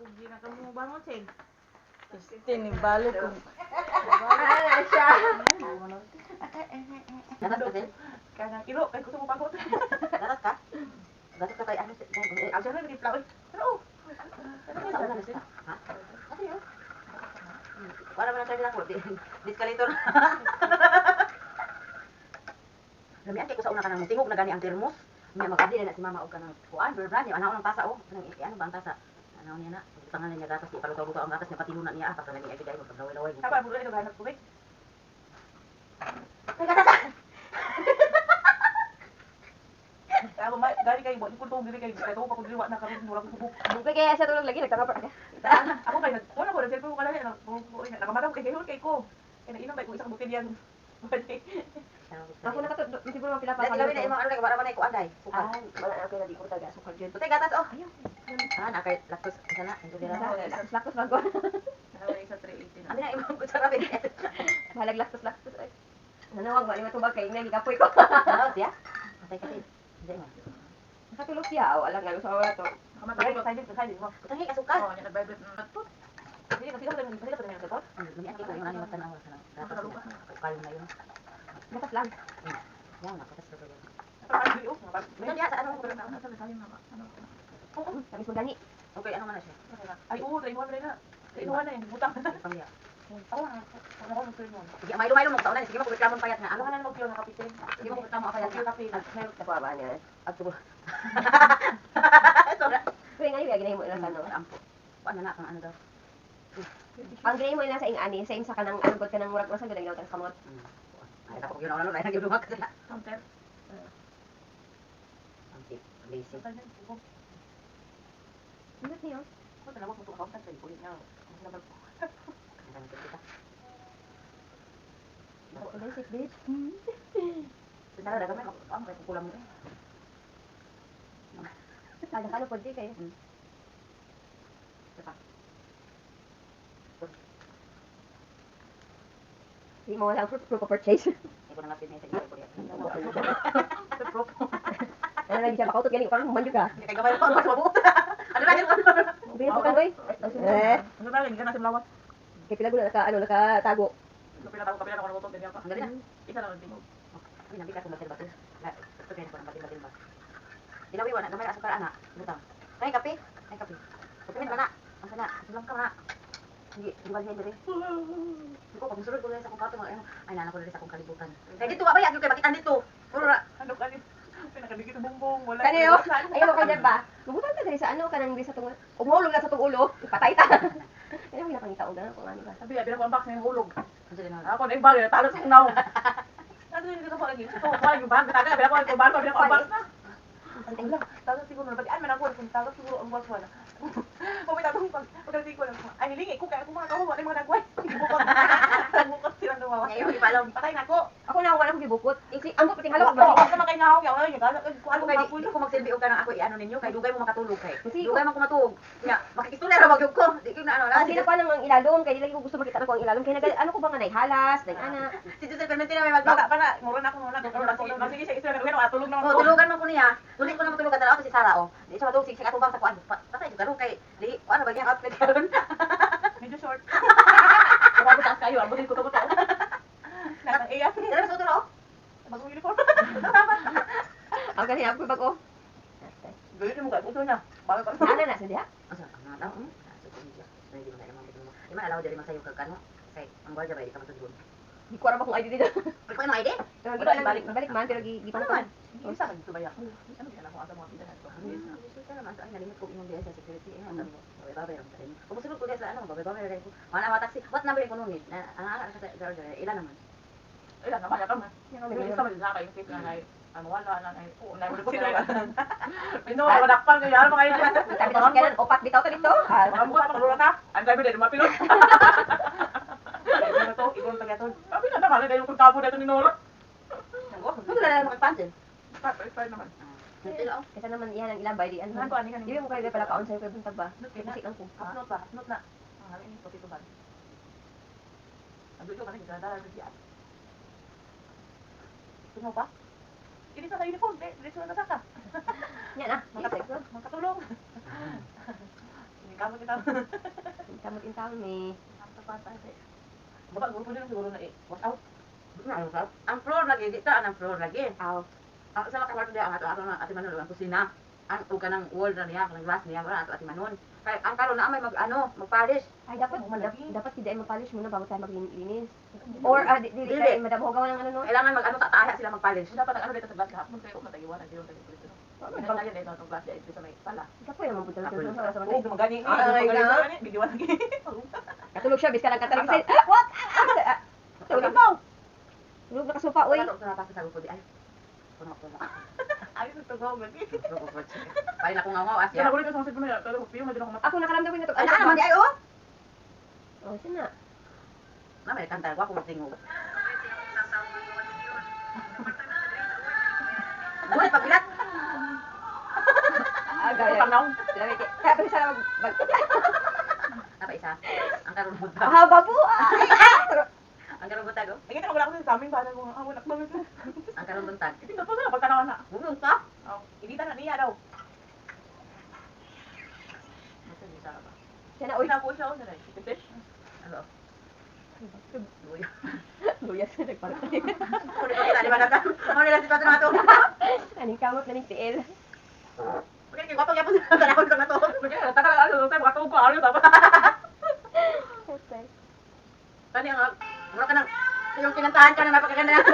Pugi na kamo bangon, Cheng. Tinibalo ko. Ano siya? Dapat ka din? Kanang iro, kay gusto mo pagod. Dapat ka? Dapat ka kay ano? Ang siya na naging flower. Pero, Sa una na sila. Ha? Ano yun? Wala mo na tayo lang po. Discalator. Lamian kay ko sa una ka nang tingog na gani ang termos. May magabdi na si mama og kanang kuan, brand niya ana ang tasa oh. Kanang ano ba ang tasa? Ano niya na? Tangan niya gatas, ipaluto-luto ang gatas niya patilunan niya pa kanang everyday mo paglaway-laway. Tapa, bulo ito ganap tubig. Ay gatas. Tama, gari kayo, buwan ko itong diri kayo. Kaya ito, kapag diriwa na karoon, mura ko subok. Bukay kaya sa tulog lagi, nagtangapar ka. Ako kayo, wala ko, nag-cellphone ko kanali. Nakamatang ko kay kay ko. Kaya nainom ba ko isang butilyan. Ako nakatulog, hindi ko naman pila pa. Dati gawin na imong ano kay wala man ay kuan dai. Sukal. Ay, wala na ako na di ko talaga sukal dyan. Putay gatas oh. Ayaw. Ah, nakay lactose sana. Ito dira. Laktos lang ko. Nawala sa 380 Abi na imong kutsara bin. Balag laktos. Ay. Nanawag ba, lima tubag kayo, nagikapoy ko. Ano siya? Patay ka din. Hindi mo. Nakatulog siya, o alang nga, sa wala to. Kamatay ko, silent mo. Utang ka sukal. Oo, nag-vibrate na matut. Hindi, kasi ka pa rin yung sapot. Lami ang kiko yung ani matanaw sa gatas. Sukal na yun. Lakas lang. Yan na katas ko. Parang biyo. Ito diya sa ano ko Ano sa salim na ano? Tamis mo gani. Okay, ano man na siya? Ay, oo, tainuhan na rin na. Tainuhan na yun, butang. Pamilya. Ako na, ako na mag-turn on. Sige, maylo mo sa una. Sige mo kumiklamon payat nga. Ano Ano ka na mag-pure na kapitin? Sige mo kumiklamon payat Pure nga. kape. Meron Sa baba niya. At subo. Pero nga yung ginay mo ilang ano. Ampo. Paano na kang ano daw? Ang ginay mo ilang sa ing-ani, same sa kanang anggod ka ng murag rasa, gano'n ginaw sa kamot. Ay, tapos yun ako na ay nagdudumak sila. Counter. Ang tip, basic. Ano niyo? Ako talaga kung tukaw sa ulit na. Ang sinabi ko. Ang dami kita. Basic bitch. Sana dagamay ang kay kukulam mo eh. Kada po di kayo. Diba? Hindi mo walang proof of purchase. Ay ko na nga pinay sa iyo ko diyan. Ano lang siya makautot gani, parang human ka. Kay gamay pa mas mabuot. Ano lang yun? Bigyan ko kan oy. Ano ba rin? Hindi ka na simlawan. Kay pila gula nakatago. Kapila tayo, kapila na ako nagutom. Ganyan pa. Ang galing na. Isa lang ang tingog. Ay, nabi ka kung batil-batil. Ito kayo ko ng batil-batil ba? Ilawi wala, gamay na asukar ana. Lutang. Kay kape? Kay kape. Kape min mana? Ang sana, sulang ka mana. Sige, dugal niya dire. Ko pag musulod ko sa akong kape mga ay nana ko diri sa akong kalibutan. Kay dito ba bayag kay bakitan dito. Puro ra. Ano ka rin? Pinakadikit ang bongbong. Wala. Kaniyo, ayaw mo kanya ba? Mabutan ka diri sa ano kanang diri sa tong umulog na sa tong ulo, ipatay ta. Ano mo napangita og gana kung ano ba. Sabi, abira ko ang box na yung hulog. Ano din na? Ako na yung bagay, talo sa unaw. Ano yung dito po lagi? Ito, wala yung bag. Taga, abira ko ang bag, abira ko ang box na. Antay lang. Talo siguro, nabadian man ako. Kung talo siguro ang box wala. Pumita akong pagdating ko lang. Ay, nilingi ko, kaya kumain ako, wala yung mga nagway. Ibukot. Nagmukot silang nawawa. Ngayon ipalaw. Patay na ako. Ako na wala ko gibukot. Ang ko pating halok Ako, ba? ako naman kayo nga ako. Kaya wala yung gano'n. Ako kay di ko magsilbi og kanang ako iano ninyo kay dugay mo makatulog kay. Kasi- Dugay man ko matulog. Nya, makikistorya ra magyud ko. Di ko na ano Kasi na pa nang ang ilalom, kaya lagi ko gusto makita ko ang ilalom. Kaya ano ko ba nga naihalas, ana. Si Jose permente na may Baka magbaga. pa na, mura na ako muna. Sige, sige, sige. Tulog na Oh, ako. tulugan mo ko niya. Tuloy ko na matulog kadalaw si Sara oh. Di siya matulog sig atubang sa kuan. Patay jud karon kay di ano ba niya outfit karon. Medyo short. Ako taas kayo, abutin ko to. Nakang iya. Dala sa utro. Bagong uniform. Ang galing ako bago. Gawin mo ka, buto na. Bakit ka? Ana na sa diha. Asa na daw. Sa niya. Hindi mo na mo mo. Di man alaw diri man sayo kag kano. Kay ang guardia ba di ka matulog. Di ko alam kung ID dito. Pero ko ano ID? Pero Wala, balik man pero gi Ano pa man? Isa ka dito ba yan? Ano yan ako asa mga pinsan ko? Kita naman sa nalimit ko imong diyan sa security. Ano sabi ko? Babay ram sa inyo. Kung musulod ko sa ano, babay ra ko. Wala ma taxi. What number ko nunit? Ang ara sa order. Ilan naman? Ilan naman, yakam na. Yung isa man sa kayo, tip na na ano wala na ay oo na mo ko sila. Pino wala dakpan kay ano mga yan. Sabi ko kailan opat bitaw ta dito. Mga mukha pa kalula ka. Ang dami din mapilot. Ano to? Ibon taga to. Sabi na naman dahil yung kabo dito ni Nora. Ano na makagpansin? Pa naman. Dito lang. Kasi naman iyan ang ilang bay di ano. Ano ani kan? Di mo kaya pala kaon sa ko buntag ba. Kasi lang ko. Upload pa, upload na. Ang halin ito dito ba? Ang dito kasi kada diyan. Tumo pa? Ini sa uniform, dito na saka. Yan ah. Makatulong. Ini kamo Tama kita. Kamot in town me. Baba, grupo din siguro na wash out. Ang floor lagi dito, ang floor lagi. Aw. Ang sa mga kwarto diya ang ato na ati Manon ang kusina. Ang uga ng wall na niya, ng glass niya, wala ato ati Manon. Kay ang karon na may mag-polish. Ay, dapat hindi ay mag-polish muna bago tayo maglinis. Or, dili kayo, madam, hugaw ng ano, no? Kailangan taaya sila mag-polish. Dapat ang ano dito sa glass kahapon kayo matagiwan ang dilo dito. Ano ba yan dito ng glass dito sa may sala. Ikaw po yung mabuti lang sa Oo, gumagani ni. Ay, Gumagani ni. Bidiwan lagi. Katulog siya, bis ka lang katalag sa what? Tulog daw. Tulog na kasupa, uy. Wala na pasa sa grupo di ay. Puno. Ayos ito go lagi. Parin ako ngaw asya. Kaya ulit sa mo pero piyo mo din ako mata. Ako nakaramdam ko nito. Ay, naman di ay oh. Oh, sina. Na may kantar ko matingog. Buhay pagbilat. Gaya. Panaw. Lami kay. Kaya pa siya mag. Apa isa? Ang karon mo ta. Haba po. Ang karon buntag oh. Ay, wala ko sa amin para ko wala ko mga. Ang karon buntag. Ito pa sa pagtanawan na. Bumong ka. Oh, ibita na niya daw. Masa di sa ba? Siya na, Uy, uy. na po siya o na. Fish. Ano? Luya. Luya siya nagparang. Kuno ko kita di ba nata? Mo nila si Pato nato. Aning kamot na ning tiil. Pagka kay wato gyapon sa tanawon sa nato. Kaya takal ano sa mga tugo ano dapat. Okay. Tani ang mura ka nang yung kinantahan ka na napakaganda na.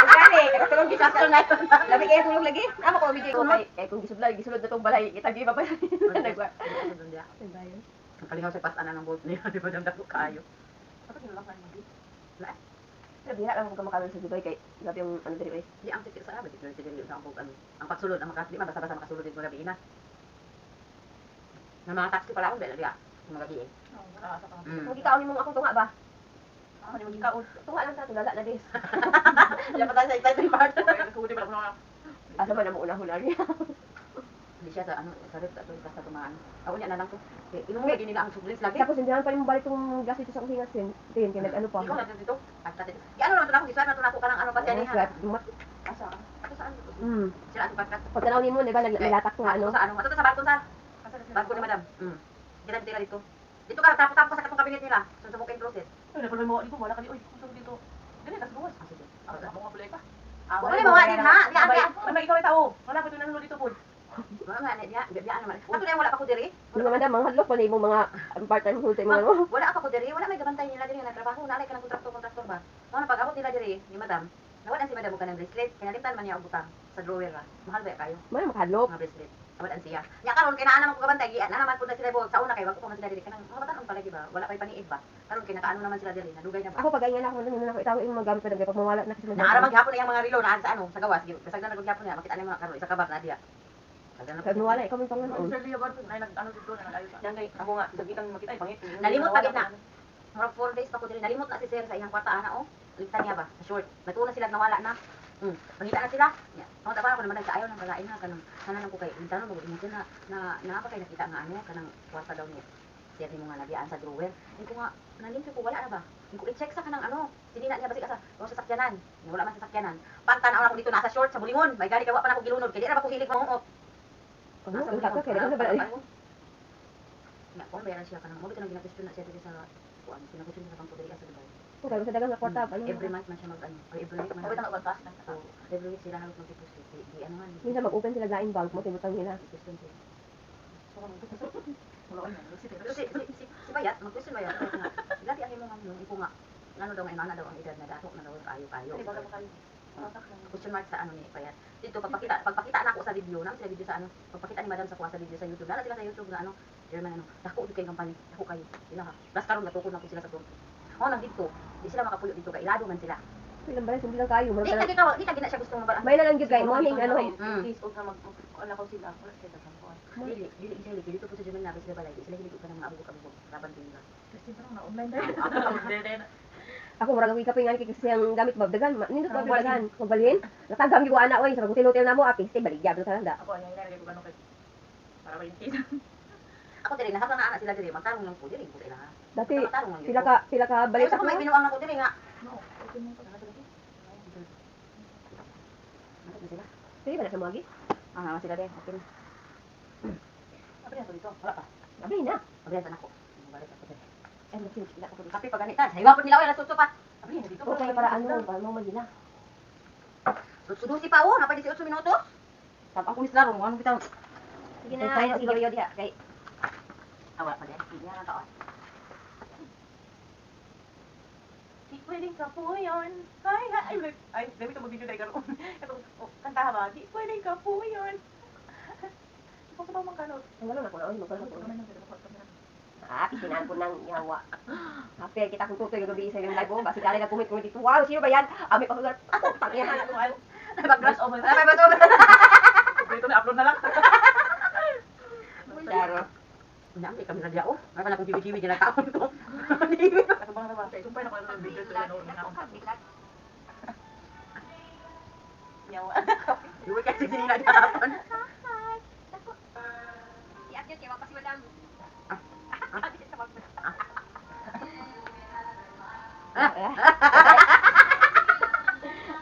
Gani, katulog Isa gisa na yun. Labi kaya tulog lagi. Amo ko bigay ko kay kung gisulod na tong balay itagi ba ba. Nagwa. Bayan. Ang kalingaw sa pasan ng bolt niya, di ba damdam ko kayo. Apa kinulak na mo? Sabi na lang ko makawin sa Dubai kay grabe yung ano diri eh. Di ang tikit sa abad, dito dito sa ang ang pagsulod, ang makasli man basta-basta makasulod dito gabi ina. Na mga taxi pala akong dala diya. Mga gabi eh. Oo, wala sa kanya. Kung gikaon mo akong tunga ba? Ah, hindi mo gikaon. Tunga lang ta tulala na dis. Diyan pa tayo sa exciting part. Okay, nagsuti pala ko na. Asa ba na mo unahon lagi? Hindi siya sa ano, sa rep, basta tumaan. Ako niya na lang to. Inom mo nila ang suglins lagi. Tapos hindi naman pa rin balik tong gas dito sa kusinga sin. Din kay nag-ano pa. Ikaw na dito. At kati. Di ano naman to na ako, giswat na to na ako kanang ano pa siya niya. Asa? Ito saan? Sila ato podcast. Pag tanaw nimo, di ba, naglatak nga ano. Sa ano? Ato sa barko sa. Barko ni madam. Kita tira dito. Dito ka tapos sa katong kabinet nila. Susubukin closet. Ay, napalay mo dito, wala ka di. Uy, kusog dito. Ganun, tas buwas. Sige. Ako mo nga pulay ka. Wala mo nga din ha. Di ate. May ikaw ay tao. Wala pa ito nanulo dito po. Wala nga niya. Biya naman. Ato na wala pa ko diri. Yung mga madam, mga hadlok pa na yung mga part-time full-time mga ano. Wala ako diri. Wala may gabantay nila diri nga trabaho. Nalay ka ng kontraktor ba? Mga pag-abot nila diri ni madam. Nawalan si madam og kanang bracelet. Kinalimtan man niya og butang sa drawer ra. Mahal ba kayo? May makahadlok. Mga bracelet. Nawalan siya. Nya karon kay naa naman ko gabantay. Na naman pud na sila sa una kay wag ko man sila diri kanang mga batan palagi ba. Wala pay paniid ba. Karon kay nakaano naman sila diri. Nadugay na ba. Ako pag na ako nung ako itaw yung mga gamit pa dagay pag mawala na kasi Naara maghapon na yung mga relo na sa ano sa gawas. Kasagdan na gyapon niya. Makita niya mga karon isa ka bag na diya. Pag mawala ikaw may pangon. Ang Sir Leo Barto, ay nag-ano dito na nag-ayos. Yan kay ako nga sa gitang makita ay pangit. Nalimot pa gid na. Murag 4 days pa ko diri. Nalimot na si sir sa iyang kwarta ana oh. Ligtan niya ba? Sa short. Natuna sila nawala na. Pangita na sila. Ya. Ako ta ko naman sa ayaw nang kalain na kanang kanan ko kay intano mo mo na pa kay nakita nga ano kanang kwarta daw niya. Sir mo nga nabiyaan sa drawer. Hindi ko nga nalimot ko wala na ba? Hindi ko i-check sa kanang ano. Sinina niya basi sa sa sakyanan. Wala man sa sakyanan. Pantanaw ako dito nasa short sa bulingon. May gani kay wa pa nako gilunod. Kay di ra ba ko hilig manguot. Ano ang taka kay ano ba? Ya, kung bayaran siya kanang mo bitan ginag-question na siya dito sa kuan. Kinag-question sa pangpudiri sa Dubai. Kung sa dagang nga kwarta pa. Every month man siya mag-ano, or every week man. Sabi tang uban taas So, every week sila halos mag-deposit. Di ano man. Minsan mag-open sila lain bank mo tibutang nila. Question siya. Wala na. Pero si Bayat, mag-question Bayat. Dati ang imong ano, ipo nga. Ano daw nga inana daw ang edad na dato na daw kayo-kayo. Question mark sa ano ni Bayat. Dito pagpakita na ako sa video, nang sila video sa ano, pagpakita ni Madam sa kuha sa video sa YouTube. Dala sila sa YouTube na ano, German ano, dako di kay company, dako kayo. Sila ha. Plus karon natukod na ko sila sa grupo. Nang dito, di sila makapuyo dito kay ilado man sila. Ilang ba hindi lang kayo. Di ka gina siya gusto mo ba? May na lang gyud kay morning ano. Please, og na ano ko sila. Wala sila sa kuan. Dili sila dito po sa German na sila balay. Sila hilig ka ng mga abugo raban din nila. Kasi parang na online na. Ako murag ang kapingan kay kasi ang gamit mabdagan. Nindot ba dagan? Magbalhin. Natagam gyud ana oy sa hotel na mo apis tay baligya do talanda. Ako ay nilagay ko kanong kay para ba yung tina. Ako diri nahapon na ana sila diri, magtarong lang po diri ko sa ilaha. Dati Magtarong lang. pila ka Balik balik ako may binuang na ko diri nga. No, okay mo pa na sila. Ano sila? Sige ba na sa magi? Sila din. Okay na. Apa yan to dito? Wala pa. Abay na. Pagyan sa nako. Balik ako dito. Eh, sila ko kape pag ganita. Saywa po nila oy nasuso pa. Abli, dito Okay, para ano, para mo magina. Susudusi pa oh, napay 18 minutos. Tapang kulis laro mo, anong bitaw? Sige na, tayo sige yo diha kay Awa pa din. Hindi na taon. Di pwedeng ka po yun. Ay, dami ito mag-video dahil karoon. Ito, kanta ba? Di pwedeng ka po yun. Ikaw sa bawang kanot. wala na ko na mo ko. Ah, isinaan ko ng yawa. Happy kita kung tutoy gabi sa yung live mo. Basi dali na kumit dito. Wow, sino ba yan? Ami pa kagat. Tangyan. Pag-brush over. Ay, ba to? Dito na, upload na lang. Claro. Hindi kami na diao. May pa na kung jiwi-jiwi dyan na taon ko. Ito ba na ba? Sumpay na ko ng video to ano na ako. Yawa. Iwi kasi sinila dyan. I-update kay wapa si madam.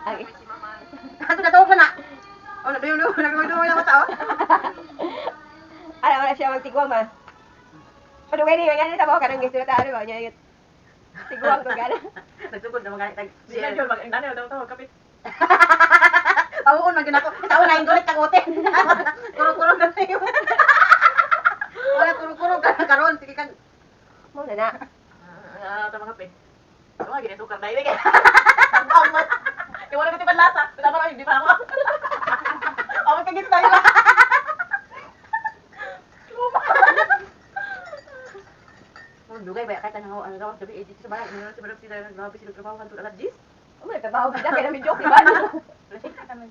Ay, Ato na tawag na. Oh, nagduyong-duyong yung mata, oh. alam mo na siya magtiguang ma. Padugay ni mga ganito mo kanang gusto ta ano ba niya. Tiguang ko gana. Nagsugod na mga tag. Hindi na yun, mag-inano daw tawag kapit. Pauon man gyud ako. Taon na ingolit kagote. Kuro-kuro na tayo. Wala kuro-kuro ka karon sige kan. Mo na na. Ito mga kapit. Ito mga ginisukar dahil eh. Yung wala ko tipan lasa. Tama na, hindi pa ako. Ako kagit tayo lang. Mo dugay ba kay tanang ano daw gabi edit sa bahay. Ano si Madam sila naglabi sila trabaho kanto alas 10. Mo na trabaho kita kaya namin joke diba? Lasing ka naman.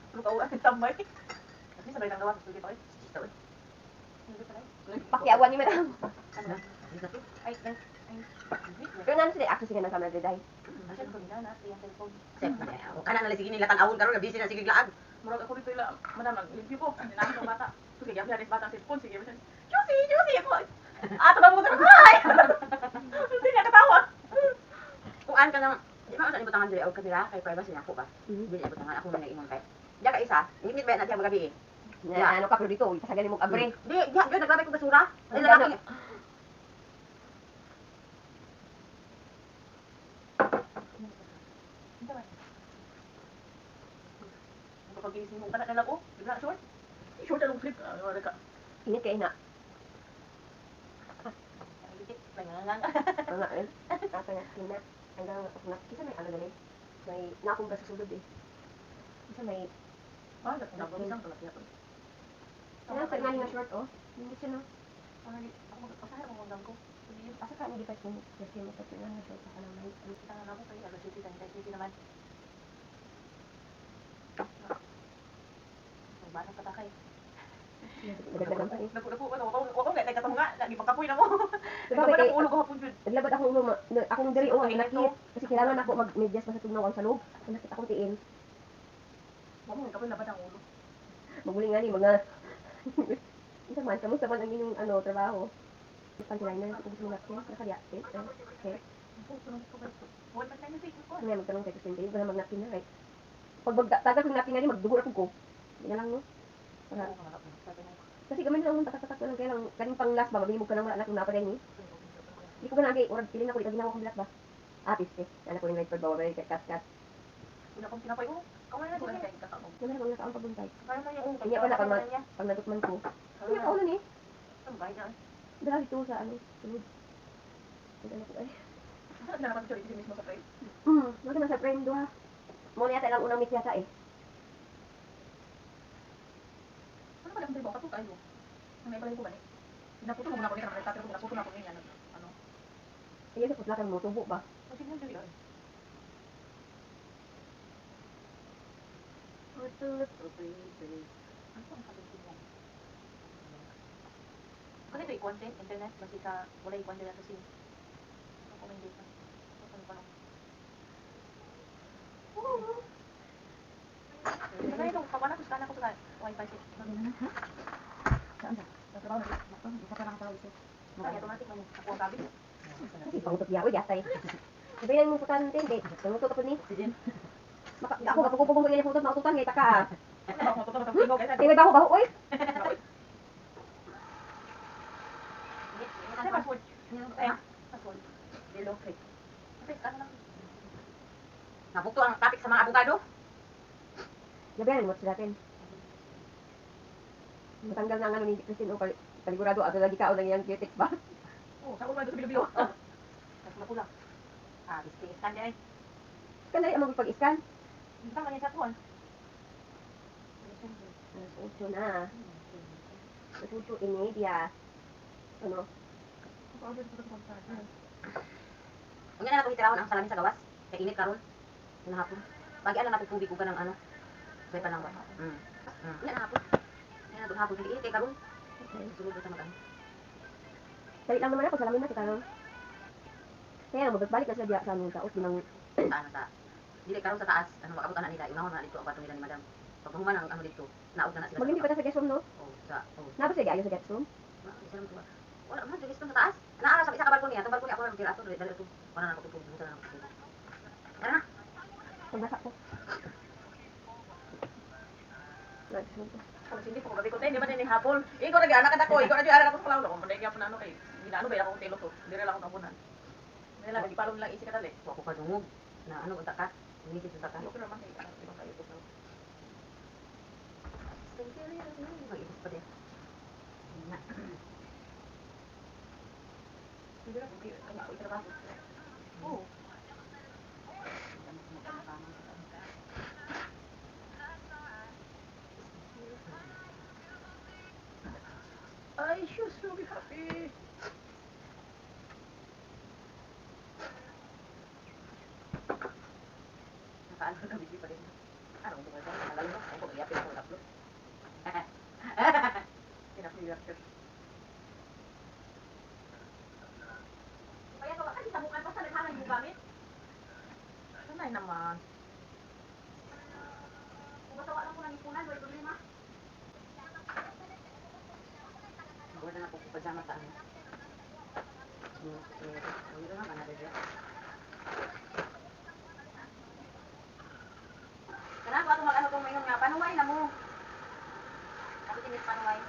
Pero kaulan ang tambay. Kasi sabay kang gawa sa sulit ako. Taon. Pakiawan ni madam. Ano? Ay. Pero nano sila access nga ng camera today. Nasaan ko nila na yung cellphone. Kana na sige nila tan-awon karon busy na sige laag. Murag ako dito ila, madam, limpyo ko. Hindi namin itong bata. Sige, gabi halis bata ang cellphone. Sige, Juicy ako. Ato ba mo sa ay! Hindi niya katawa. Kung an ka nang di ba sa ibutangan diri og kamera kay privacy na ako ba. Dili ibutangan ako na ingon kay. Diya ka isa, limit ba na diya magabi eh. Na ano ka pero dito, itasagali mo abre. Di, diya gyud naglabay ko basura. Ay Ano? lalaki. Pag-iisip mo ka na lang, bigla short. Short na lang flip. Wala ka. Init kay na. Nangangang. Mga eh. Asa nga tina. Hanggang na kisa may ano gali. May nakong sa sulod eh. Kisa may Ah, nabungisang ko na ano sa nga nga short oh. Hindi siya no. Pasahe mo hanggang ko. Asa ka ni device mo kasi mo sa nga short sa kanang may Kita nga ako kayo. Alas 7 tayo. Tayo naman. Bata ka takay. nagdagdagan pa eh. Naku, wako nga, nagkatamo nga. Lagi pagkapoy na mo. Diba, Nagkabala kay- ko ulo ko hapon dyan. Naglabad akong diri oh nakit kasi kailangan ako mag-medyas pa sa tugnaw sa loob. Nakita akong tiin. Mamo, nagkapoy labad ang ulo. Maguling nga ni mga isa man kamusta man ang inyong ano trabaho. Pangkilay na ako gusto natin nakadiya. Okay. Huwag pa tayo na Facebook ko. Ano nga magtanong kay Christine, hindi ko na mag-napkin na right. Pag taga kong napkin nga ni magdugo ako ko. Hindi na lang no. Para kasi gamay lang mong tatak-tatak ko lang kaya lang kaning pang last ba maghimog ka nang wala na kung napaday ni. Di ko ganagi urag piling ako di ka ginawa kong bilat ba. Ah, piste. Ana ko yung right ba ba kat. Una kong sinapoy mo. Kamay na din kay kakao. Wala na nakaang paguntay. Kaya mo yung Kanya pa na pag nagutman ko. Kanya pa ulo ni. Ang bahay na. Dala dito sa ano, sulod. Dala ko ay. Saan na naman siya mismo sa frame? Wala na sa frame duha. Mo na yata lang unang meet yata eh. Ano ba lang tayo kato kayo? Ang may balay ko ba ni? Pinaputo mo na ko ni kamera tatlo pinaputo na ko niya ano. Ayun sa putlakan mo tubo ba? Kasi nang dili ay. Ano ang sabi mo? Kasi ito content internet basi sa wala yung content sa sim. Ako may data. Ano pa lang? Ano yung kawana ko sa ko sa wifi set. Saan ba? Sa trabaho na. Isa pa lang tawag siya. Kaya automatic man ako ang gabi. Kasi pangutot yaw yatay. Sabihin mo putan tindi. Pangutot ako ni. Ako kapag ko ganyan putot makututan ngay taka. Ano ako matutunan sa pingo kaysa. Kaya baho oy. Ano yung password? Yung Eh, password. Hello, Fred. Fred, ano lang? Nabukto ang topic sa mga abogado. Gabihan mo sa natin. Matanggal na ang ano ni Christine o paligurado ato lagi ka o lang yung cutic ba? Oh, sa ulo sa bilo-bilo. Sa pula. Ah, bisking scan di ay. Kan dali mo pag-scan. Hindi ka man sa tuwan. Alas 8 na. Alas 8 ini dia. Ano? Unya na nato hitirahon ang salamin sa gawas. Kay init karon. Yung hapon. Bagian lang natin tubig ko ng ano. Pwede pa lang ba? Unya na hapon. Unya na hapon. Hindi init kay karon. Okay. Susunod ko sa mag-ano. Dali lang naman ako salamin na sa karon. Kaya magbalik na sila diya sa aming taot limang Sa ano sa. Dili karon sa taas. Ano makabot na nila. Unahon na dito ang bato nila ni madam. Pag mahuman ang ano dito. Naog na sila. Maghindi pa ta sa guest room no? Oh, sa. Oh. Nabot siya ayo sa guest room. Isa lang tuwa. Wala man dili sa taas. Naa sa isa ka balkon niya. Ang balkon niya ako lang tira ato dali ato. Wala na ako tutulog. Buta na ako. Tara na. Pagbasa ko. Right, so, Kung hindi ko gabi ko tayo, di ba din hapon? Ikaw na anak ako, ikaw na anak ako sa kalawlo. Kung hindi na ano kay ginano ba ako telo to. Hindi na lang ako tapunan. Hindi lang gipalong lang isi ka dali. Wa ko pa dungog. Na ano unta ka? Inisip unta ka. Ayoko naman kay ibang kayo to. Mag-ibig pa din. Na. Hindi na kung ako itrabaho. Oo. Ay, shoes, so be happy. Nakaano ka busy pa din. Ano, hindi mo sa Nalalo mo. Ako mag-iapin ako mag-upload. pinapilihan ka. Kaya ka kasi sa bukan pa sa naghangan mo gamit. Sanay naman. Kung basta wala ko nang ipunan, wala problema. Wala na po pajama sa ano. Wala na ba na rin? Kailangan ko ato mag-ano kung mayroon nga. Panuway na mo. Ako tinit panuway.